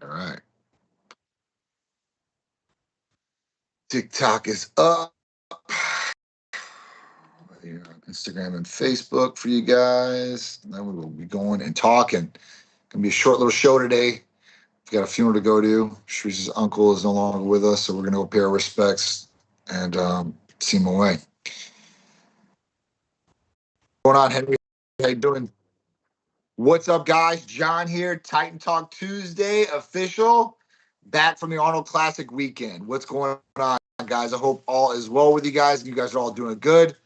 All right. TikTok is up. Here on Instagram and Facebook for you guys. And then we will be going and talking. Gonna be a short little show today. We've got a funeral to go to. Shree's uncle is no longer with us, so we're gonna go pay our respects and see him away. What's going on, Henry? How you doing? What's up, guys? John here. Titan Talk Tuesday official. Back from the Arnold Classic weekend. What's going on, guys? I hope all is well with you guys. You guys are all doing good.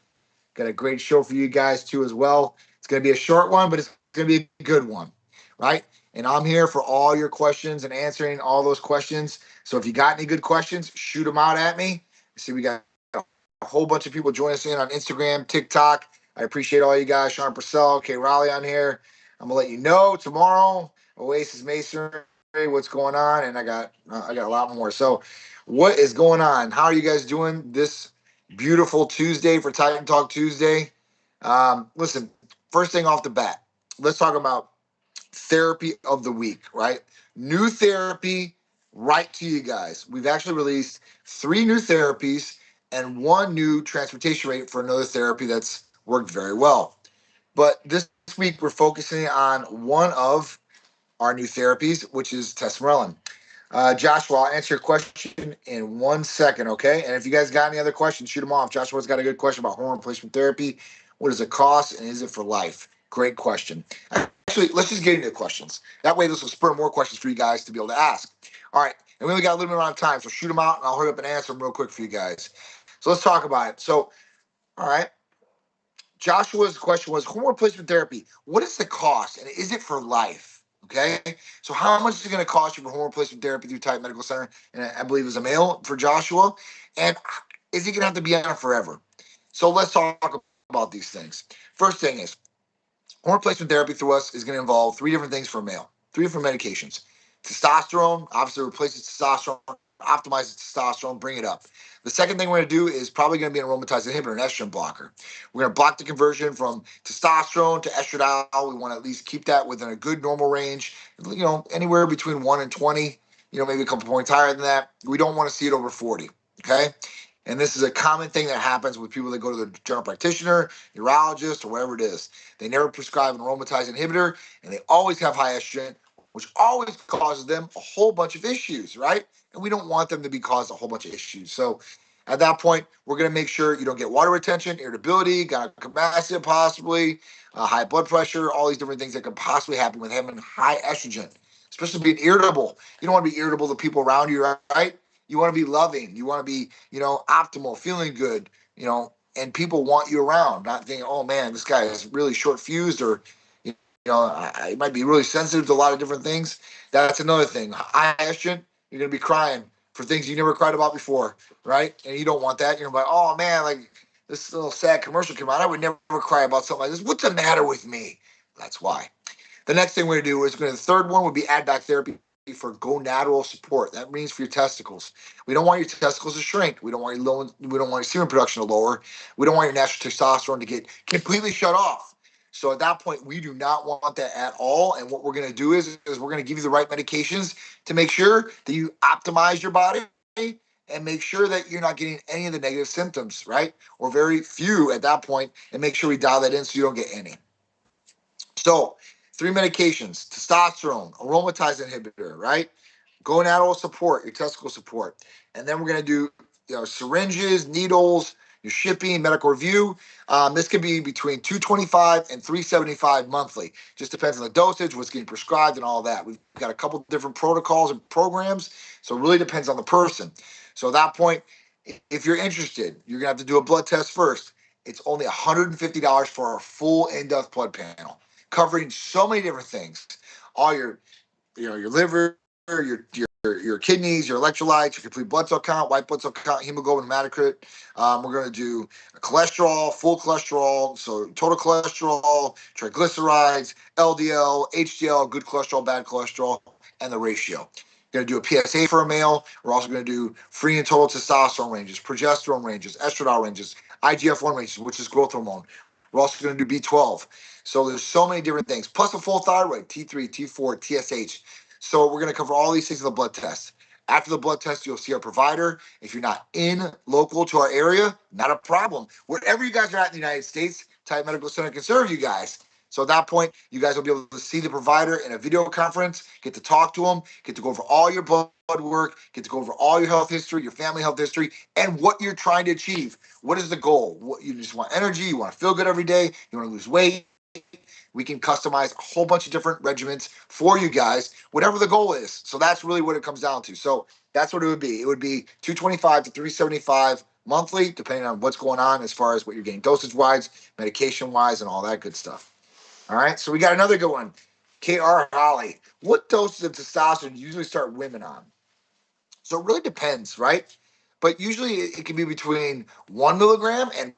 Got a great show for you guys too as well. It's going to be a short one, but it's going to be a good one, right? And I'm here for all your questions and answering all those questions. So if you got any good questions, shoot them out at me. See, we got a whole bunch of people joining us in on Instagram, TikTok. I appreciate all you guys. Sean Purcell, K. Raleigh on here. I'm gonna let you know tomorrow. Oasis Masonry, what's going on, and I got a lot more. So, what is going on? How are you guys doing this beautiful Tuesday for Titan Talk Tuesday? Listen, first thing off the bat, let's talk about therapy of the week, right? New therapy, right to you guys. We've actually released 3 new therapies and 1 new transportation rate for another therapy that's worked very well. But this week we're focusing on one of our new therapies, which is Tesamorelin. Joshua, I'll answer your question in 1 second, okay? And if you guys got any other questions, shoot them off. Joshua's got a good question about hormone replacement therapy. What does it cost, and is it for life? Great question. Actually, let's just get into the questions. That way, this will spur more questions for you guys to be able to ask. All right, and we only got a little bit amount of time, so shoot them out, and I'll hurry up and answer them real quick for you guys. So let's talk about it. So, all right, Joshua's question was hormone replacement therapy. What is the cost, and is it for life? Okay, so how much is it going to cost you for hormone replacement therapy through Titan Medical Center? And I believe it's a male for Joshua. And is he going to have to be on it forever? So let's talk about these things. First thing is hormone replacement therapy through us is going to involve 3 different things for a male, 3 different medications. Testosterone, obviously replaces testosterone, optimizes testosterone, bring it up. The second thing we're going to do is probably going to be an aromatase inhibitor, an estrogen blocker. We're going to block the conversion from testosterone to estradiol. We want to at least keep that within a good normal range, anywhere between 1 and 20, maybe a couple points higher than that. We don't want to see it over 40, okay? And this is a common thing that happens with people that go to the general practitioner, urologist, or whatever it is. They never prescribe an aromatase inhibitor, and they always have high estrogen, which always causes them a whole bunch of issues, right? And we don't want them to be caused a whole bunch of issues. So at that point, we're going to make sure you don't get water retention, irritability, gynecomastia possibly, high blood pressure, all these different things that could possibly happen with having high estrogen, especially being irritable. You don't want to be irritable to people around you, right? You want to be loving. You want to be, optimal, feeling good, and people want you around, not thinking, oh man, this guy is really short fused, or, I might be really sensitive to a lot of different things. That's another thing. High estrogen, you're going to be crying for things you never cried about before, right? And you don't want that. You're like, oh man, like this little sad commercial came out. I would never cry about something like this. What's the matter with me? That's why. The next thing we're going to do is the third one would be add back therapy for gonadal support. That means for your testicles. We don't want your testicles to shrink. We don't want your semen production to lower. We don't want your natural testosterone to get completely shut off. So at that point, we do not want that at all. And what we're going to do is we're going to give you the right medications to make sure that you optimize your body and make sure that you're not getting any of the negative symptoms, right? Or very few at that point, and make sure we dial that in so you don't get any. So 3 medications: testosterone, aromatase inhibitor, right? Gonadal support, your testicle support. And then we're going to do syringes, needles, your shipping, medical review. This can be between $225 and $375 monthly. Just depends on the dosage, what's getting prescribed, and all that. We've got a couple different protocols and programs, so it really depends on the person. So at that point, if you're interested, you're going to have to do a blood test first. It's only $150 for our full in-depth blood panel, covering so many different things. All your liver, your kidneys, your electrolytes, your complete blood cell count, white blood cell count, hemoglobin, hematocrit. We're going to do cholesterol, full cholesterol, so total cholesterol, triglycerides, LDL, HDL, good cholesterol, bad cholesterol, and the ratio. We're going to do a PSA for a male. We're also going to do free and total testosterone ranges, progesterone ranges, estradiol ranges, IGF-1 ranges, which is growth hormone. We're also going to do B12. So there's so many different things, plus a full thyroid, T3, T4, TSH. So we're going to cover all these things in the blood test. After the blood test, you'll see our provider. If you're not in local to our area, not a problem. Wherever you guys are at in the United States, Titan Medical Center can serve you guys. So at that point, you guys will be able to see the provider in a video conference, get to talk to them, get to go over all your blood work, get to go over all your health history, your family health history, and what you're trying to achieve. What is the goal? What, you just want energy, you want to feel good every day, you want to lose weight. We can customize a whole bunch of different regimens for you guys, whatever the goal is. So that's really what it comes down to. So that's what it would be. It would be $225 to $375 monthly, depending on what's going on as far as what you're getting dosage wise, medication wise, and all that good stuff. All right. So we got another good one. KR Holly. What doses of testosterone do you usually start women on? So it really depends, right? But usually it can be between 1 milligram and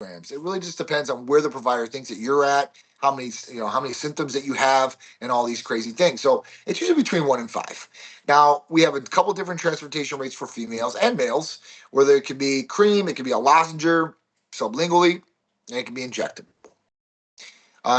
grams. It really just depends on where the provider thinks that you're at, how many symptoms that you have, and all these crazy things. So it's usually between 1 and 5. Now we have a couple different transportation rates for females and males, where there can be cream, it can be a lozenge, sublingually, and it can be injected.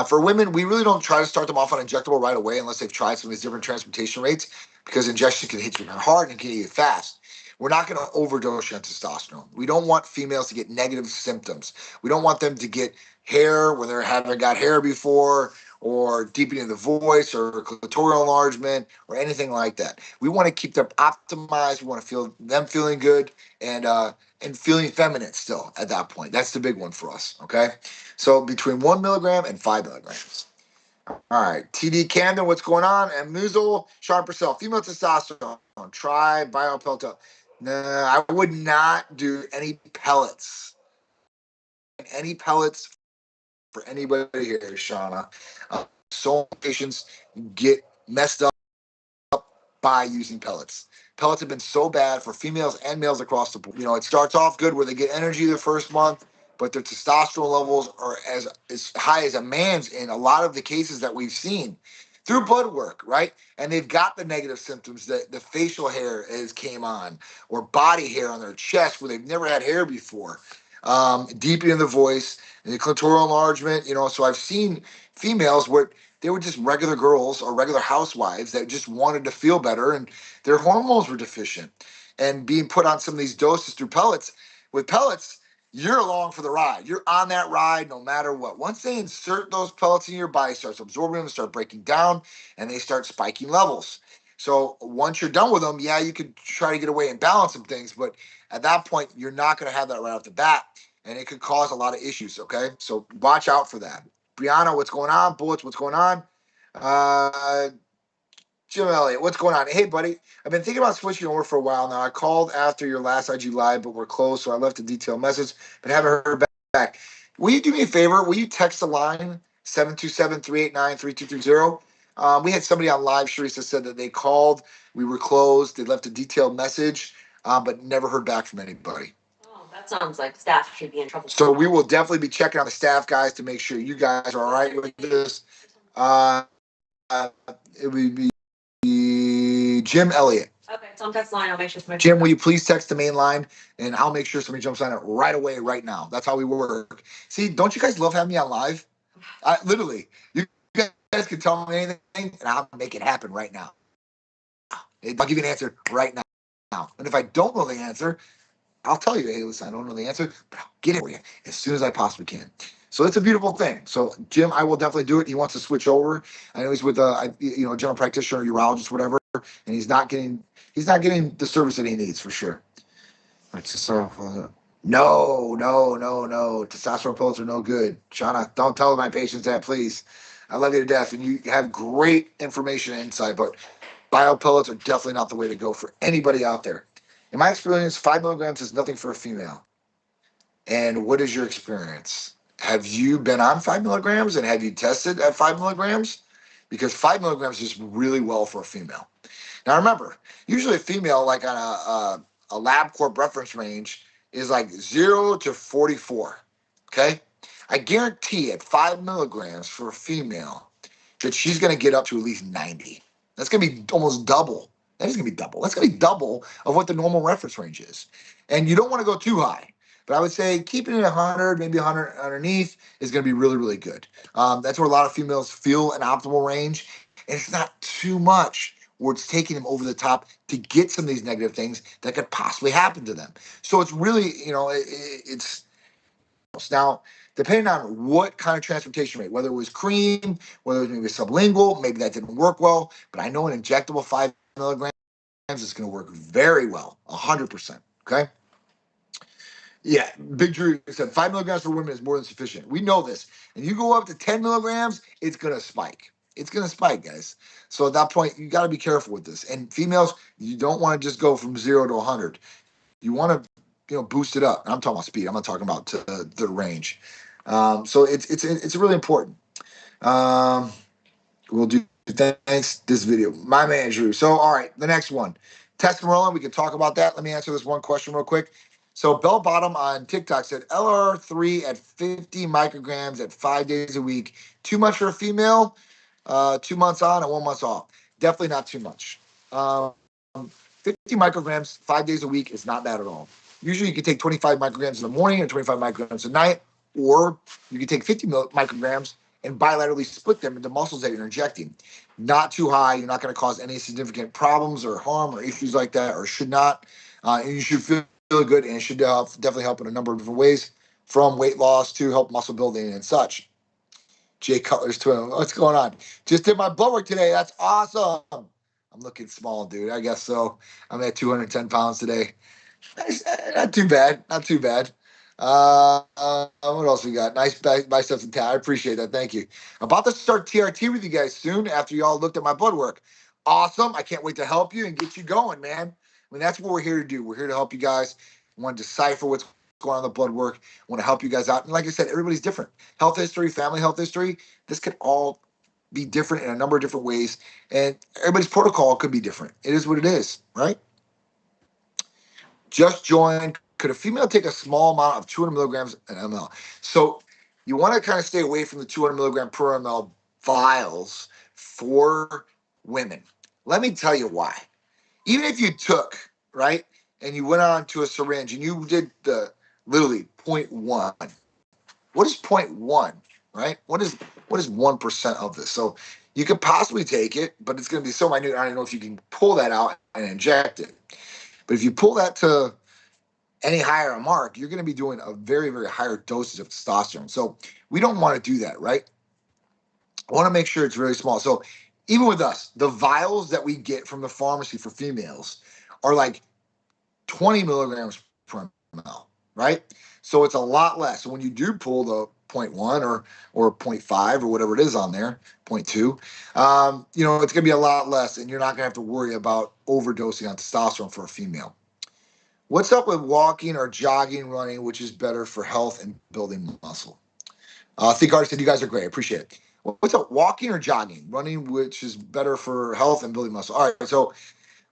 For women, we really don't try to start them off on injectable right away unless they've tried some of these different transportation rates, because injection can hit you hard and can hit you fast. We're not going to overdose you on testosterone. We don't want females to get negative symptoms. We don't want them to get hair when they haven't got hair before, or deepening the voice, or clitoral enlargement, or anything like that. We want to keep them optimized. We want to feel them feeling good and feeling feminine still at that point. That's the big one for us. Okay, so between 1 milligram and 5 milligrams. All right, TD Camden, what's going on? And Muzzle, Sean Purcell, female testosterone. Try biopelto. Nah, I would not do any pellets. Any pellets for anybody here, Shauna. So many patients get messed up by using pellets. Pellets have been so bad for females and males across the board. You know, it starts off good where they get energy the first month, but their testosterone levels are as high as a man's in a lot of the cases that we've seen through blood work, right? And they've got the negative symptoms that the facial hair came on, or body hair on their chest where they've never had hair before, deepening the voice, and the clitoral enlargement. You know, so I've seen females where they were just regular girls or regular housewives that just wanted to feel better, and their hormones were deficient, and being put on some of these doses through pellets. With pellets, you're along for the ride. You're on that ride no matter what. Once they insert those pellets in your body, starts absorbing them, start breaking down, and they start spiking levels. So once you're done with them, yeah, you could try to get away and balance some things, but at that point, you're not going to have that right off the bat, and it could cause a lot of issues, okay? So watch out for that. Brianna, what's going on? Bullets, what's going on? Jim Elliott, what's going on? Hey, buddy, I've been thinking about switching over for a while now. I called after your last IG Live, but we're closed, so I left a detailed message, but haven't heard back. Will you do me a favor? Will you text the line 727-389-3230? We had somebody on live, Sharice, said that they called, we were closed, they left a detailed message, but never heard back from anybody. That sounds like staff should be in trouble. So we will definitely be checking on the staff guys to make sure you guys are all right with this. It would be Jim Elliott. Okay, so on text line, I'll make sure somebody. Jim, will you please text the main line, and I'll make sure somebody jumps on it right away, right now. That's how we work. See, don't you guys love having me on live? Literally, you guys can tell me anything, and I'll make it happen right now. I'll give you an answer right now. And if I don't know the answer, I'll tell you, hey, listen, I don't know the answer, but I'll get it for you as soon as I possibly can. So it's a beautiful thing. So Jim, I will definitely do it. He wants to switch over. I know he's with a general practitioner, urologist, whatever, and he's not getting the service that he needs for sure. No. Testosterone pills are no good. Shauna, don't tell my patients that, please. I love you to death, and you have great information and insight, but biopellets are definitely not the way to go for anybody out there. In my experience, 5 milligrams is nothing for a female. And what is your experience? Have you been on 5 milligrams, and have you tested at 5 milligrams? Because 5 milligrams is really well for a female. Now remember, usually a female, like on a LabCorp reference range, is like 0 to 44. Okay? I guarantee at 5 milligrams for a female that she's going to get up to at least 90. That's going to be almost double. That is going to be double. That's going to be double of what the normal reference range is. And you don't want to go too high. But I would say keeping it 100, maybe 100 underneath is going to be really, really good. That's where a lot of females feel an optimal range. And it's not too much. or it's taking them over the top to get some of these negative things that could possibly happen to them. So it's really, it's now, depending on what kind of transportation rate, whether it was cream, whether it was maybe sublingual, maybe that didn't work well, but I know an injectable 5 milligrams is going to work very well, 100%. Okay. Yeah, Big Drew said 5 milligrams for women is more than sufficient. We know this. And you go up to 10 milligrams, it's going to spike. It's going to spike, guys. So at that point, you got to be careful with this. And females, you don't want to just go from 0 to 100. You want to, boost it up. I'm talking about speed. I'm not talking about the range. So it's really important. Um, we'll do thanks this video. My man Drew. So all right, the next one. Tesamorelin, we can talk about that. Let me answer this one question real quick. So Bell Bottom on TikTok said LR3 at 50 micrograms at 5 days a week. Too much for a female? 2 months on and 1 month off. Definitely not too much. 50 micrograms 5 days a week is not bad at all. Usually you can take 25 micrograms in the morning and 25 micrograms at night, or you can take 50 micrograms and bilaterally split them into muscles that you're injecting. Not too high. You're not going to cause any significant problems or harm or issues like that, or should not. And you should feel good, and it should definitely help in a number of different ways, from weight loss to help muscle building and such. Jay Cutler's twin. What's going on? Just did my blood work today. That's awesome. I'm looking small, dude. I guess so. I'm at 210 pounds today. Not too bad. Not too bad. What else we got? Nice biceps and tat. I appreciate that. Thank you. About to start TRT with you guys soon after you all looked at my blood work. Awesome. I can't wait to help you and get you going, man. I mean, that's what we're here to do. We're here to help you guys. We want to decipher what's going on in the blood work. We want to help you guys out. And like I said, everybody's different. Health history, family health history, this could all be different in a number of different ways. And everybody's protocol could be different. It is what it is, right? Just joined. Could a female take a small amount of 200 milligrams an ml? So you want to kind of stay away from the 200 milligram per ml vials for women. Let me tell you why. Even if you took, right, and you went on to a syringe and you did the literally 0.1, what is 0.1, right? What is 1% of this? So you could possibly take it, but it's going to be so minute, I don't know if you can pull that out and inject it. But if you pull that to any higher a mark, you're going to be doing a very, very higher dosage of testosterone. So we don't want to do that, right? I want to make sure it's really small. So even with us, the vials that we get from the pharmacy for females are like 20 milligrams per ml, right? So it's a lot less. So when you do pull the 0.1 or 0.5 or whatever it is on there, 0.2, it's going to be a lot less, and you're not going to have to worry about overdosing on testosterone for a female. What's up with walking or jogging, running, which is better for health and building muscle? Tsikouris said, you guys are great. I appreciate it. What's up, walking or jogging? Running, which is better for health and building muscle. All right, so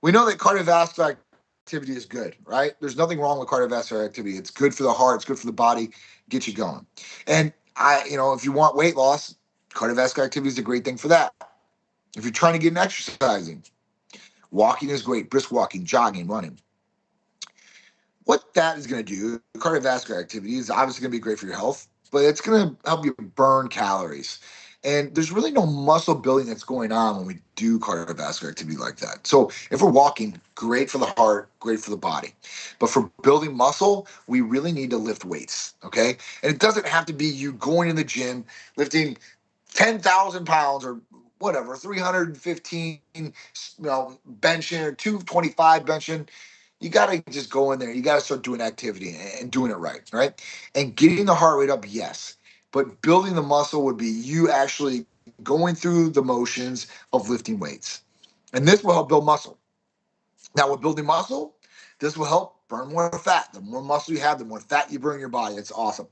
we know that cardiovascular activity is good, right? There's nothing wrong with cardiovascular activity. It's good for the heart. It's good for the body. Get you going. And if you want weight loss, cardiovascular activity is a great thing for that. If you're trying to get in exercising, walking is great. Brisk walking, jogging, running. What that is going to do, cardiovascular activity is obviously going to be great for your health, but it's going to help you burn calories. And there's really no muscle building that's going on when we do cardiovascular activity like that. So if we're walking, great for the heart, great for the body. But for building muscle, we really need to lift weights, okay? And it doesn't have to be you going in the gym, lifting 10,000 pounds or whatever, 315, benching or 225 benching. You got to just go in there. You got to start doing activity and doing it right? And getting the heart rate up, yes. But building the muscle would be you actually going through the motions of lifting weights. And this will help build muscle. Now, with building muscle, this will help burn more fat. The more muscle you have, the more fat you burn in your body. It's awesome.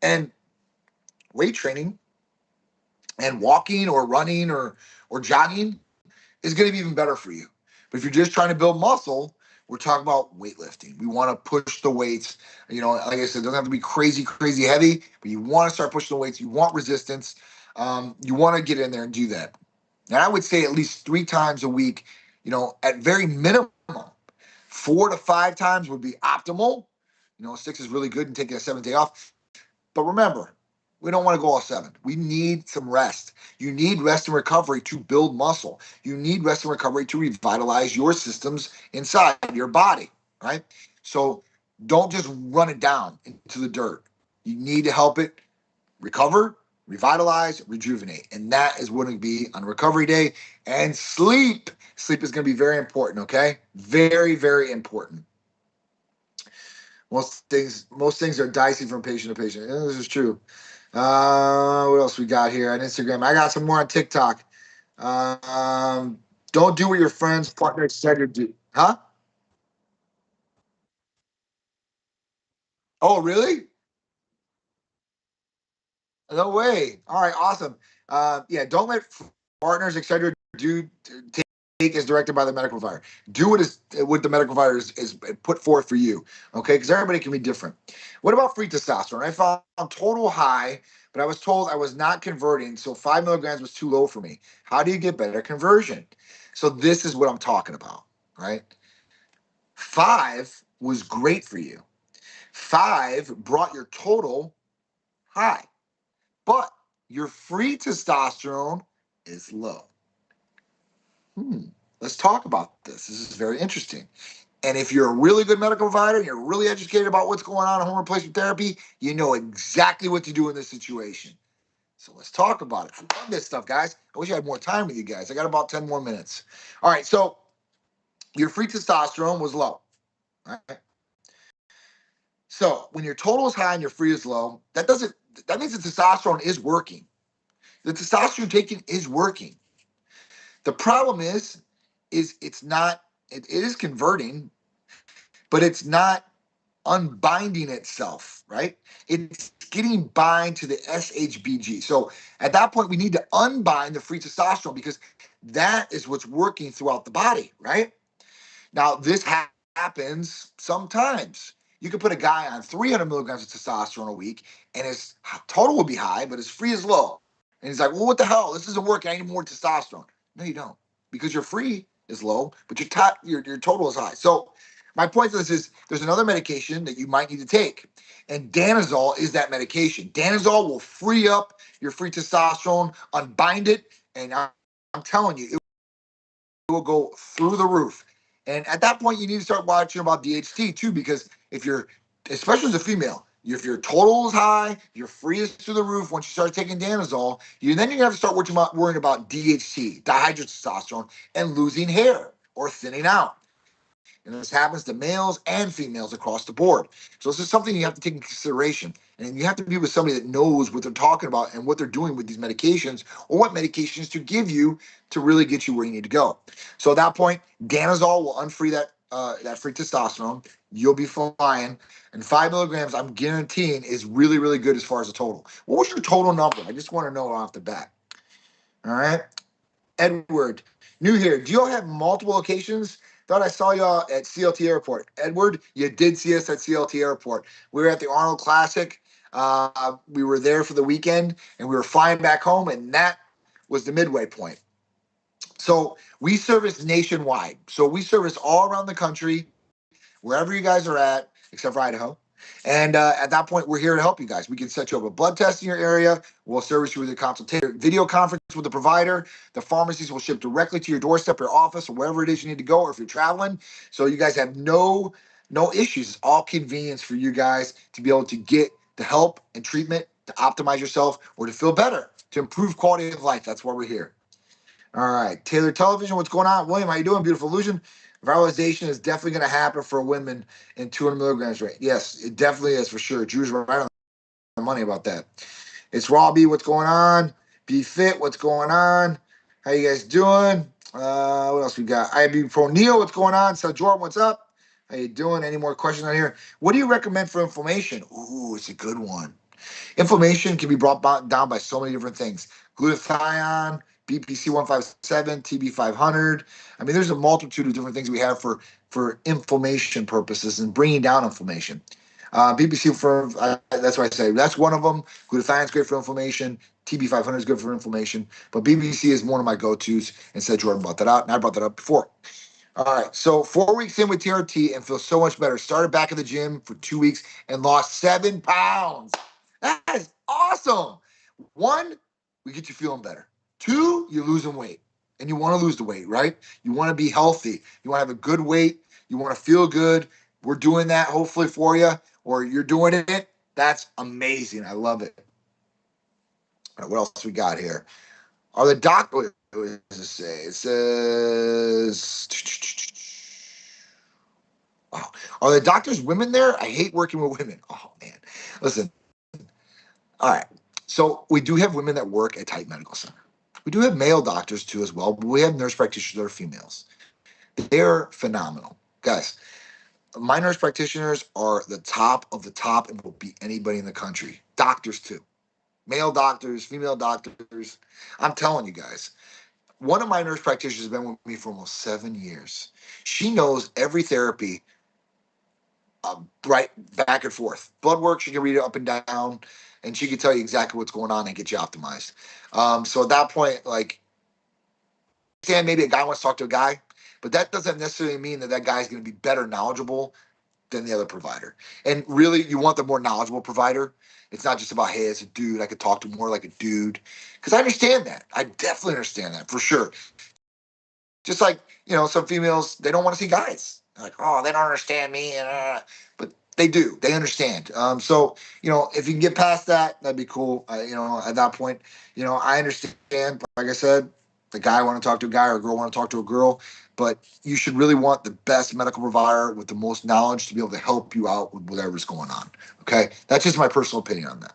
And weight training and walking or running or jogging is going to be even better for you. But if you're just trying to build muscle, we're talking about weightlifting. We want to push the weights. Like I said, it doesn't have to be crazy, crazy heavy, but you want to start pushing the weights. You want resistance. You want to get in there and do that. And I would say at least 3 times a week, at very minimum, 4 to 5 times would be optimal. 6 is really good and taking a 7th day off. But remember, We don't want to go all 7. We need some rest. You need rest and recovery to build muscle. You need rest and recovery to revitalize your systems inside your body, right? So don't just run it down into the dirt. You need to help it recover, revitalize, rejuvenate. And that is what it'll be on recovery day. And sleep. Sleep is going to be very important, okay? Very, very important. Most things are dicey from patient to patient. Yeah, this is true. What else we got here on Instagram? I got some more on TikTok. Don't do what your friends, partners said to do. Huh? Oh, really? No way. All right, awesome. Yeah, don't let partners, etc. do take as directed by the medical provider. Do what the medical provider is put forth for you. Okay, because everybody can be different. What about free testosterone? I found total high, but I was told I was not converting, so 5 milligrams was too low for me. How do you get better conversion? So this is what I'm talking about, right? 5 was great for you. 5 brought your total high, but your free testosterone is low. Let's talk about this. This is very interesting. And if you're a really good medical provider and you're really educated about what's going on in hormone replacement therapy, you know exactly what to do in this situation. So let's talk about it. I love this stuff, guys. I wish I had more time with you guys. I got about 10 more minutes. All right, so your free testosterone was low. All right. So when your total is high and your free is low, that means the testosterone is working. The testosterone taken is working. The problem is it's not, it is converting, but it's not unbinding itself, right? It's getting bind to the SHBG. So at that point, we need to unbind the free testosterone because that is what's working throughout the body, right? Now, this happens sometimes. You could put a guy on 300 milligrams of testosterone a week and his total would be high, but his free is low. And he's like, well, what the hell? This isn't working. I need more testosterone. No, you don't. Because your free is low, but your total is high. So my point to this is there's another medication that you might need to take. And danazol is that medication. Danazol will free up your free testosterone, unbind it, and I'm telling you, it will go through the roof. And at that point, you need to start watching about DHT too, because if you're, especially as a female, if your total is high, your free is through the roof. Once you start taking danazol, then you're gonna have to start worrying about DHT, dihydrotestosterone, and losing hair or thinning out. And this happens to males and females across the board. So this is something you have to take into consideration. And you have to be with somebody that knows what they're talking about and what they're doing with these medications or what medications to give you to really get you where you need to go. So at that point, danazol will unfree that free testosterone. You'll be flying. And 5 milligrams, I'm guaranteeing, is really, really good as far as the total. What was your total number? I just want to know off the bat. All right. Edward, new here. Do y'all have multiple locations? Thought I saw y'all at CLT Airport. Edward, you did see us at CLT Airport. We were at the Arnold Classic. We were there for the weekend, and we were flying back home, and that was the midway point. So we service nationwide. So we service all around the country, wherever you guys are at, except for Idaho. And at that point, we're here to help you guys. We can set you up a blood test in your area. We'll service you with a consultation, video conference with the provider. The pharmacies will ship directly to your doorstep, your office, or wherever it is you need to go, or if you're traveling. So you guys have no issues. It's all convenience for you guys to be able to get the help and treatment to optimize yourself or to feel better, to improve quality of life. That's why we're here. All right, Taylor Television, what's going on? William, how you doing? Beautiful illusion. Viralization is definitely going to happen for women in 200 milligrams rate. Yes, it definitely is for sure. Drew's right on the money about that. It's Robbie, what's going on? Be Fit, what's going on? How you guys doing? What else we got? IB Pro Neo, what's going on? So Jordan, what's up? How you doing? Any more questions on here? What do you recommend for inflammation? Ooh, it's a good one. Inflammation can be brought down by so many different things. Glutathione, BPC 157, TB 500. I mean, there's a multitude of different things we have for inflammation purposes and bringing down inflammation. BPC that's why I say that's one of them. Glutathione is great for inflammation. TB 500 is good for inflammation, but BPC is one of my go-tos. And said Jordan brought that out, and I brought that up before. All right, so 4 weeks in with TRT and feel so much better. Started back at the gym for 2 weeks and lost 7 pounds. That is Awesome. One, we get you feeling better. Two, you're losing weight. And you want to lose the weight, right? You want to be healthy. You want to have a good weight. You want to feel good. We're doing that hopefully for you, or you're doing it. That's amazing. I love it. All right, what else we got here? Are the doctors, what does it say? It says, wow. Are the doctors women there? I hate working with women. Oh, man. Listen, all right. So we do have women that work at Titan Medical Center. We do have male doctors too as well, but we have nurse practitioners that are females. They're phenomenal. Guys, my nurse practitioners are the top of the top and will beat anybody in the country. Doctors too. Male doctors, female doctors. I'm telling you guys. One of my nurse practitioners has been with me for almost 7 years. She knows every therapy right back and forth. Blood work, she can read it up and down, and she can tell you exactly what's going on and get you optimized. So at that point, like, understand maybe a guy wants to talk to a guy, but that doesn't necessarily mean that that guy's going to be better knowledgeable than the other provider. And really, you want the more knowledgeable provider. It's not just about, hey, as a dude, I could talk to more like a dude. Because I understand that. I definitely understand that for sure. Just like, some females, they don't want to see guys. They're like, oh, they don't understand me. But they do. They understand. So, if you can get past that, that'd be cool. At that point, I understand. Like I said, the guy want to talk to a guy or a girl want to talk to a girl. But you should really want the best medical provider with the most knowledge to be able to help you out with whatever's going on. Okay? That's just my personal opinion on that.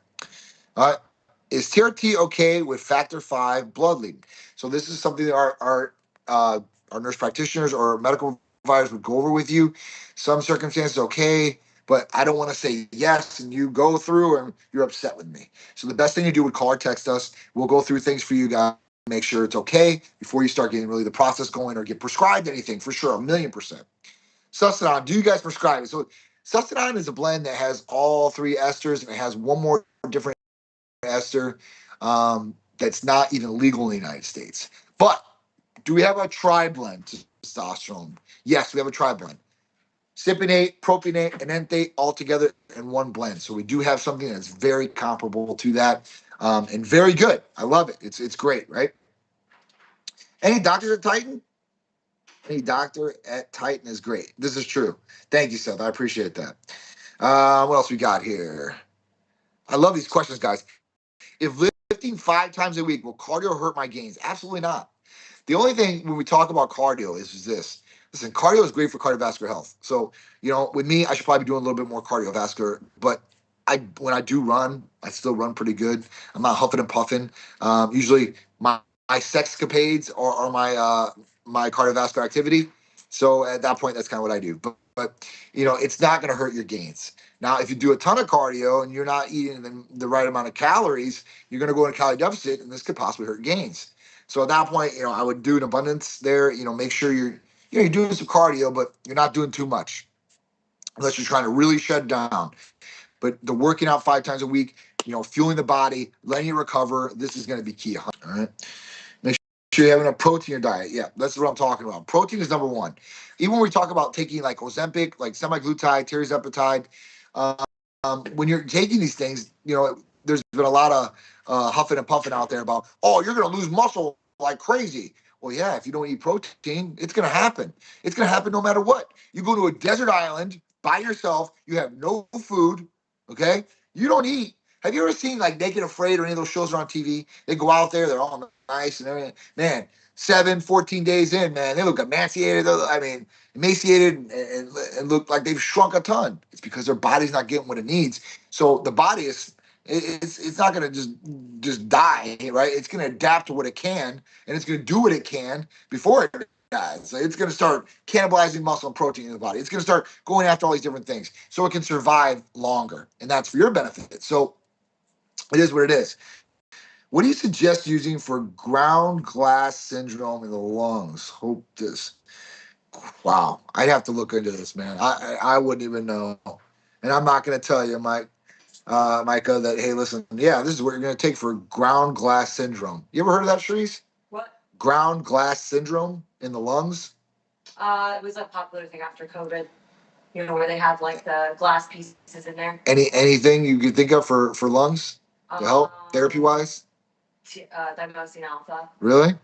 All right. Is TRT okay with factor V blood leading? So this is something that our nurse practitioners or medical providers would go over with you. Some circumstances okay, but I don't want to say yes and you go through and you're upset with me. So the best thing to do would call or text us. We'll go through things for you guys, make sure it's okay before you start getting really the process going or get prescribed anything for sure, 1,000,000%. Sustanon, do you guys prescribe it? So Sustanon is a blend that has all three esters and it has one more different ester that's not even legal in the United States. But do we have a tri-blend testosterone? Yes, we have a tri-blend. Cypionate, propionate, and enthate all together in one blend. So we do have something that's very comparable to that and very good. I love it. It's great, right? Any doctors at Titan? Any doctor at Titan is great. This is true. Thank you, Seth. I appreciate that. What else we got here? I love these questions, guys. If lifting 5 times a week, will cardio hurt my gains? Absolutely not. The only thing when we talk about cardio is this. Listen, cardio is great for cardiovascular health. So, with me, I should probably be doing a little bit more cardiovascular, but when I do run, I still run pretty good. I'm not huffing and puffing. Usually my sexcapades are my cardiovascular activity. So at that point, that's kind of what I do. But it's not going to hurt your gains. Now, if you do a ton of cardio and you're not eating the right amount of calories, you're going to go in a calorie deficit, and this could possibly hurt gains. So at that point, I would do an abundance there. Make sure you're doing some cardio, but you're not doing too much, unless you're trying to really shut down. But the working out 5 times a week, fueling the body, letting it recover, this is going to be key. All right. Make sure you have enough protein in your diet. Yeah, that's what I'm talking about. Protein is number one. Even when we talk about taking like Ozempic, like semaglutide, tirzepatide, when you're taking these things, there's been a lot of huffing and puffing out there about, oh, you're going to lose muscle like crazy. Well, yeah, if you don't eat protein, it's going to happen. It's going to happen no matter what. You go to a desert island by yourself, you have no food, okay? You don't eat. Have you ever seen like Naked Afraid or any of those shows on TV? They go out there, they're all nice and everything. Man, 14 days in, man, they look emaciated. Emaciated and look like they've shrunk a ton. It's because their body's not getting what it needs. So the body it's not going to just die, right? It's going to adapt to what it can, and it's going to do what it can before it dies. So it's going to start cannibalizing muscle and protein in the body. It's going to start going after all these different things so it can survive longer, and that's for your benefit. So it is what it is. What do you suggest using for ground glass syndrome in the lungs? Hope this. Wow, I'd have to look into this, man. I wouldn't even know, and I'm not going to tell you, Micah, that hey, listen, yeah, this is what you're going to take for ground glass syndrome. You ever heard of that, Shreese? What? Ground glass syndrome in the lungs. It was a popular thing after COVID. Where they have like the glass pieces in there. Anything you could think of for lungs? to help therapy-wise? Thymosin alpha. Really?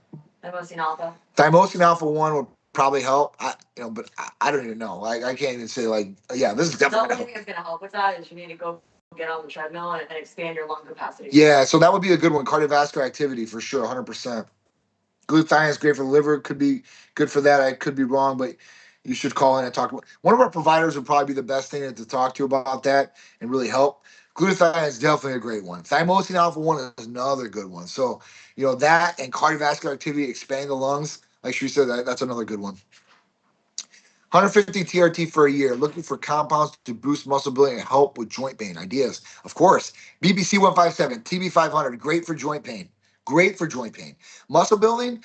Thymosin alpha. Thymosin alpha 1 would probably help. But I don't even know. I can't even say like, yeah, this is The definitely only thing that's going to help with that is you need to go get on the treadmill and expand your lung capacity. Yeah, so that would be a good one. Cardiovascular activity for sure, 100%. Glutathione is great for the liver. Could be good for that. I could be wrong, but you should call in and talk about. One of our providers would probably be the best thing to talk to about that and really help. Glutathione is definitely a great one. Thymosin alpha 1 is another good one. So, that and cardiovascular activity, expanding the lungs, like she said, that's another good one. 150 TRT for a year, looking for compounds to boost muscle building and help with joint pain. Ideas, of course. BBC 157, TB 500, great for joint pain. Great for joint pain. Muscle building,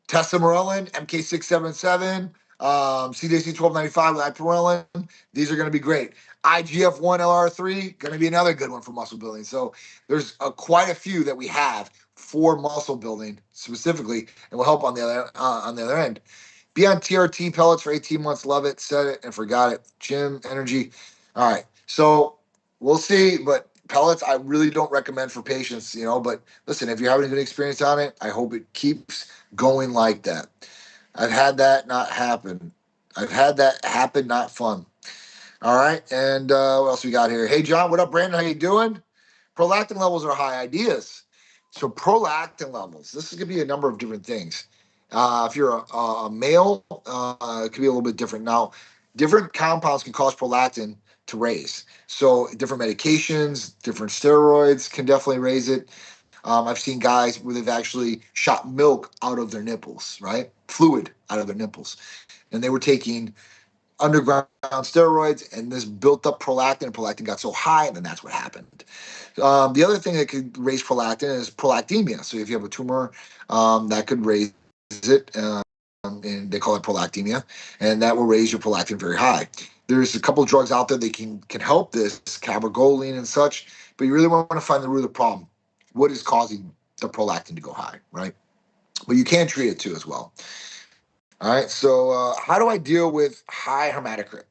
Tesamorelin, MK677, CDC 1295 with ipamorelin. These are going to be great. IGF-1 LR3, going to be another good one for muscle building. So there's quite a few that we have for muscle building specifically, and will help on the other end. Be on TRT pellets for 18 months. Love it. Said it and forgot it. Gym, energy. All right. So we'll see. But pellets, I really don't recommend for patients, But listen, if you're having a good experience on it, I hope it keeps going like that. I've had that not happen. I've had that happen, not fun. All right. And what else we got here? Hey, John, what up, Brandon? How you doing? Prolactin levels are high. Ideas. So prolactin levels. This is going to be a number of different things. If you're a male, it could be a little bit different. Now, different compounds can cause prolactin to raise. So different medications, different steroids can definitely raise it. I've seen guys where they've actually shot milk out of their nipples, right? Fluid out of their nipples. And they were taking underground steroids, and this built up prolactin, and prolactin got so high, and then that's what happened. The other thing that could raise prolactin is prolactemia. So if you have a tumor, that could raise it, and they call it prolactemia, and that will raise your prolactin very high. There's a couple of drugs out there that can help this, cabergoline and such, but you really want to find the root of the problem. What is causing the prolactin to go high, right? But you can treat it too as well. All right, so how do I deal with high hematocrit?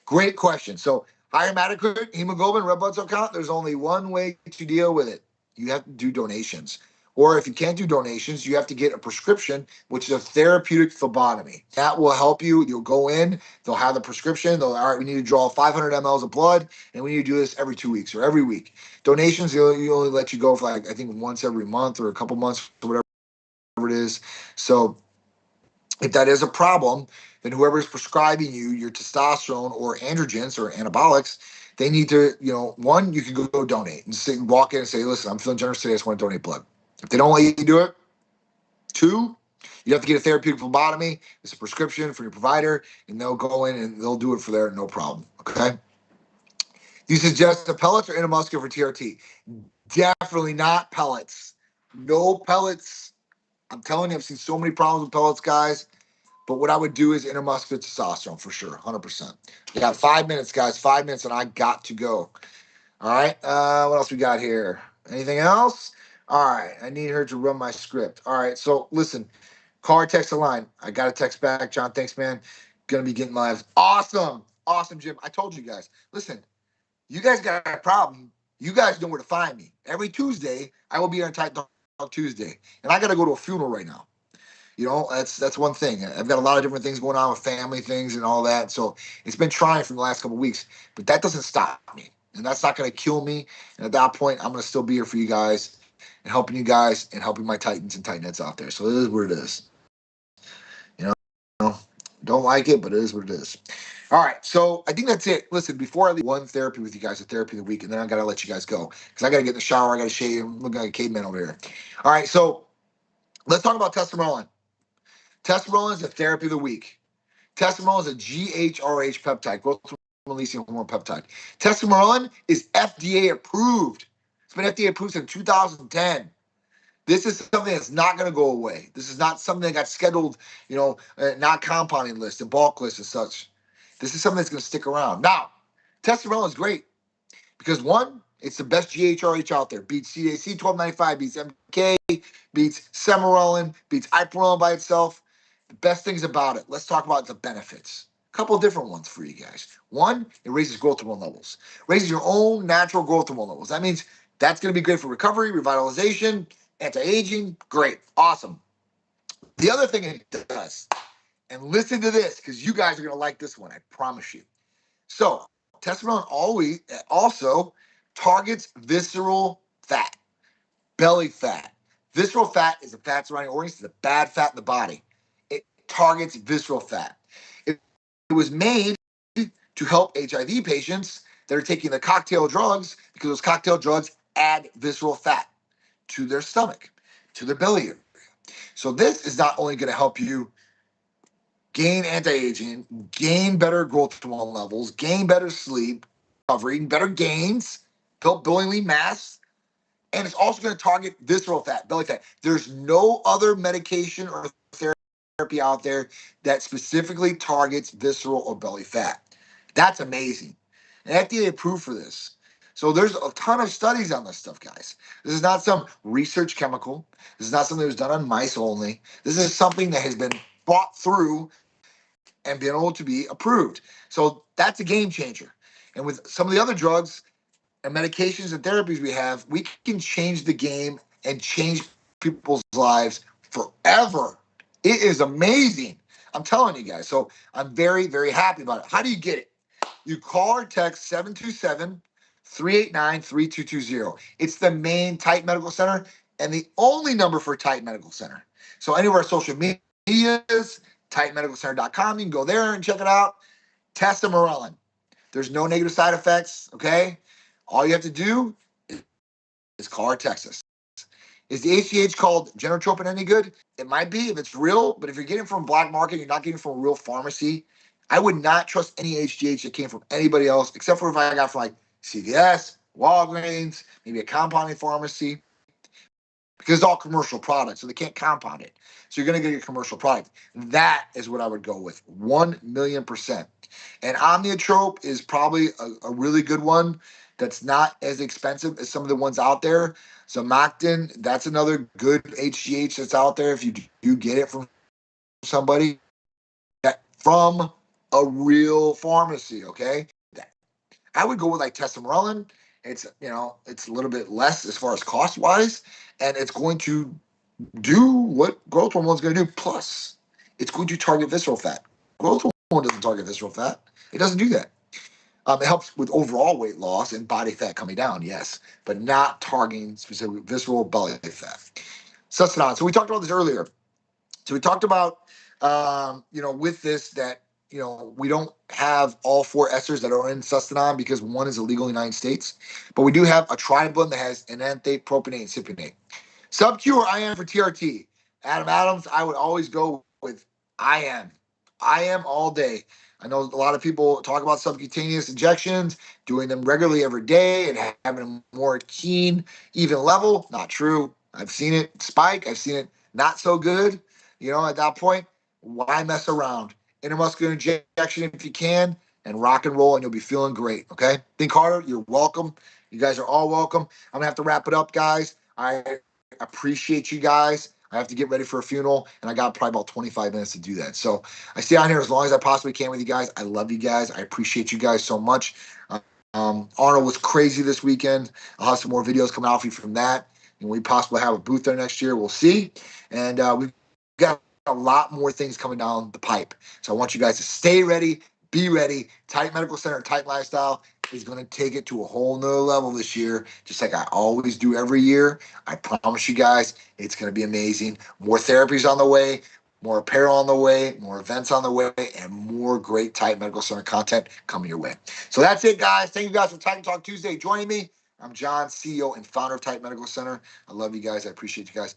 Great question. So high hematocrit, hemoglobin, red blood cell count, there's only one way to deal with it. You have to do donations. Or if you can't do donations, you have to get a prescription, which is a therapeutic phlebotomy. That will help you. You'll go in, they'll have the prescription. All right, we need to draw 500 mLs of blood, and we need to do this every 2 weeks or every week. Donations, you only let you go for I think once every month or a couple months or whatever it is. So if that is a problem, then whoever is prescribing you your testosterone or androgens or anabolics, they need to, one, you can go donate and walk in and say, listen, I'm feeling generous today. I just want to donate blood. If they don't let you do it, two, you have to get a therapeutic phlebotomy. It's a prescription from your provider, and they'll go in and they'll do it for there, no problem. Okay. You suggest the pellets or intramuscular for TRT? Definitely not pellets. No pellets. I'm telling you, I've seen so many problems with pellets, guys. But what I would do is intramuscular testosterone for sure, 100%. We got 5 minutes, guys. 5 minutes, and I got to go. All right. What else we got here? Anything else? All right. I need her to run my script. All right. So listen, call or text the line. I got a text back. John, thanks, man. Gonna be getting lives. Awesome. Awesome, Jim. I told you guys. Listen, you guys got a problem. You guys know where to find me. Every Tuesday, I will be on Tight Talk Tuesday. And I got to go to a funeral right now. That's one thing. I've got a lot of different things going on with family things and all that. So it's been trying for the last couple of weeks, but that doesn't stop me. And that's not going to kill me. And at that point, I'm going to still be here for you guys and helping you guys and helping my Titans and Titanettes out there. So it is what it is. Don't like it, but it is what it is. All right. So I think that's it. Listen, before I leave one therapy with you guys, a therapy of the week, and then I got to let you guys go because I got to get in the shower. I got to shave. I'm looking like a caveman over here. All right. So let's talk about Tesamorelin. Tesamorelin is the therapy of the week. Tesamorelin is a GHRH peptide, growth releasing hormone peptide. Tesamorelin is FDA approved. It's been FDA approved since 2010. This is something that's not going to go away. This is not something that got scheduled, not compounding list and bulk list and such. This is something that's going to stick around. Now, Tesamorelin is great because one, it's the best GHRH out there. Beats CDC 1295, beats MK, beats Semarelin, beats Iprolin by itself. The best things about it, let's talk about the benefits. A couple of different ones for you guys. One, it raises growth hormone levels. Raises your own natural growth hormone levels. That means That's going to be great for recovery, revitalization, anti-aging. Great. Awesome. The other thing it does, and listen to this because you guys are going to like this one, I promise you. So, testosterone always also targets visceral fat, belly fat. Visceral fat is the fat surrounding organs, it's the bad fat in the body. It targets visceral fat. It was made to help HIV patients that are taking the cocktail drugs because those cocktail drugs add visceral fat to their stomach, to their belly area. So this is not only going to help you gain anti-aging, gain better growth hormone levels, gain better sleep, recovery, better gains, building lean mass, and it's also going to target visceral fat, belly fat. There's no other medication or therapy out there that specifically targets visceral or belly fat. That's amazing. And FDA approved for this. So there's a ton of studies on this stuff, guys. This is not some research chemical. This is not something that was done on mice only. This is something that has been brought through and been able to be approved. So that's a game changer. And with some of the other drugs and medications and therapies we have, we can change the game and change people's lives forever. It is amazing. I'm telling you guys. So I'm very, very happy about it. How do you get it? You call or text 727-389-3220. It's the main Titan Medical Center and the only number for Titan Medical Center. So any of our social medias, TitanMedicalCenter.com, you can go there and check it out. Tesamorelin. There's no negative side effects, okay? All you have to do is call or text us. Is the HGH called Genotropin any good? It might be if it's real, but if you're getting it from black market, you're not getting it from a real pharmacy, I would not trust any HGH that came from anybody else, except for if I got from like CVS, Walgreens, maybe a compounding pharmacy, because it's all commercial products, so they can't compound it. So you're going to get a commercial product. That is what I would go with, 1,000,000%. And Omnitrope is probably a really good one that's not as expensive as some of the ones out there. Zamoctin, that's another good HGH that's out there if you do get it from somebody, from a real pharmacy, okay? I would go with like Tesamorelin. It's, it's a little bit less as far as cost wise, and it's going to do what growth hormone is going to do. Plus, it's going to target visceral fat. Growth hormone doesn't target visceral fat. It doesn't do that. It helps with overall weight loss and body fat coming down, yes, but not targeting specific visceral belly fat. Sustanon. So we talked about this earlier. So we talked about, with this that, we don't have all four esters that are in Sustanon because one is illegal in the United States, but we do have a triblend that has enanthate, propionate, and cypionate. Sub-Q or IM for TRT? Adam Adams, I would always go with IM. IM all day. I know a lot of people talk about subcutaneous injections, doing them regularly every day and having a more keen, even level. Not true. I've seen it spike. I've seen it not so good. At that point, why mess around? Intramuscular injection if you can, and rock and roll, and you'll be feeling great, okay? Think harder. You're welcome. You guys are all welcome. I'm going to have to wrap it up, guys. I appreciate you guys. I have to get ready for a funeral, and I got probably about 25 minutes to do that. So I stay on here as long as I possibly can with you guys. I love you guys. I appreciate you guys so much. Arnold was crazy this weekend. I'll have some more videos coming out for you from that. And we possibly have a booth there next year. We'll see. And we've got a lot more things coming down the pipe. So I want you guys to stay ready, be ready. Titan Medical Center, Titan Lifestyle is going to take it to a whole nother level this year, just like I always do every year. I promise you guys, it's going to be amazing. More therapies on the way, more apparel on the way, more events on the way, and more great Titan Medical Center content coming your way. So that's it, guys. Thank you guys for Titan Talk Tuesday joining me. I'm John, CEO and founder of Titan Medical Center. I love you guys. I appreciate you guys.